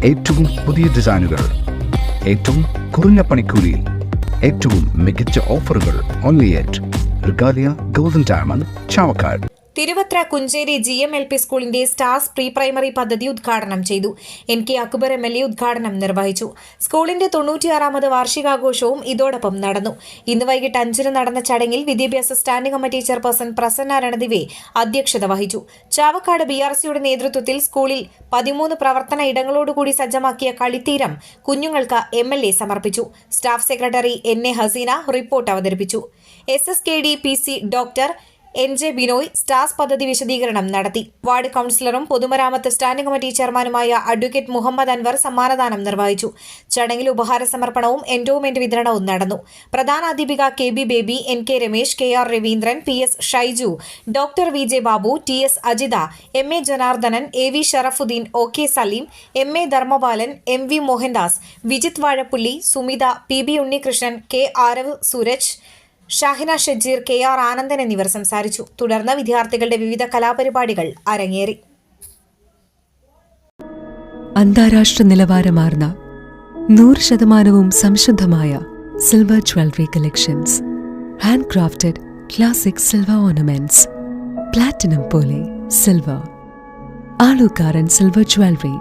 ഏറ്റവും പുതിയ ഡിസൈനുകൾ, ഏറ്റവും കുറഞ്ഞ പണിക്കൂലിയിൽ, ഏറ്റവും മികച്ച ഓഫറുകൾ. Only at Regalia golden diamond, Chavakkad. Thiruvathra Kuncheri GMLP സ്കൂളിന്റെ സ്റ്റാർസ് പ്രീ പ്രൈമറി പദ്ധതി ഉദ്ഘാടനം ചെയ്തു. NK അക്ബർ MLA ഉദ്ഘാടനം നിർവഹിച്ചു. സ്കൂളിന്റെ 96ാമത് വാർഷികാഘോഷവും ഇതോടൊപ്പം നടന്നു. ഇന്ന് വൈകിട്ട് 5-ന് നടന്ന ചടങ്ങിൽ വിദ്യാഭ്യാസ standing committee chairperson Prasanna Ranadive അധ്യക്ഷത വഹിച്ചു. ചാവക്കാട് BRCയുടെ നേതൃത്വത്തിൽ സ്കൂളിൽ 13 പ്രവർത്തന ഇടങ്ങളോടുകൂടി സജ്ജമാക്കിയ കളിത്തീരം കുഞ്ഞുങ്ങൾക്ക് MLA സമർപ്പിച്ചു. Staff secretary NA Haseena report അവതരിപ്പിച്ചു. SSKD PC doctor NJ Binoy STARS പദ്ധതി വിശദീകരണം നടത്തി. വാർഡ് കൌൺസിലറും പൊതുമരാമത്ത് സ്റ്റാൻഡിംഗ് കമ്മിറ്റി ചെയർമാനുമായ അഡ്വക്കേറ്റ് മുഹമ്മദ് അൻവർ സമ്മാനദാനം നിർവഹിച്ചു. ചടങ്ങിൽ ഉപഹാര സമർപ്പണവും എൻഡോമെന്റ് വിതരണവും നടന്നു. പ്രധാനാധ്യാപിക KB Baby, NK Ramesh, KR Raveendran, PS Shaiju, doctor VJ Babu, TS Ajitha, MA Janardhanan, AV Sharafuddin, OK Saleem, MA Dharmapalan, MV Mohandas, Vijith Vazhappully, Sumitha, PB Unnikrishnan, K Aarav Sooraj, Shahina Shajeer, KR Anandan എന്നിവർ സംസാരിച്ചു. തുടർന്ന് വിദ്യാർത്ഥികളുടെ വിവിധ കലാപരിപാടികൾ അരങ്ങേറി. അന്താരാഷ്ട്ര നിലവാരമാർന്ന 100% സംശുദ്ധമായ silver jewellery collections, handcrafted classic silver ornaments, platinum പോലെ silver, Alukkaran silver jewellery,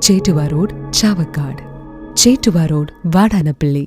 Chettuva road, Chavakkad, Chettuva road, Vadanappally.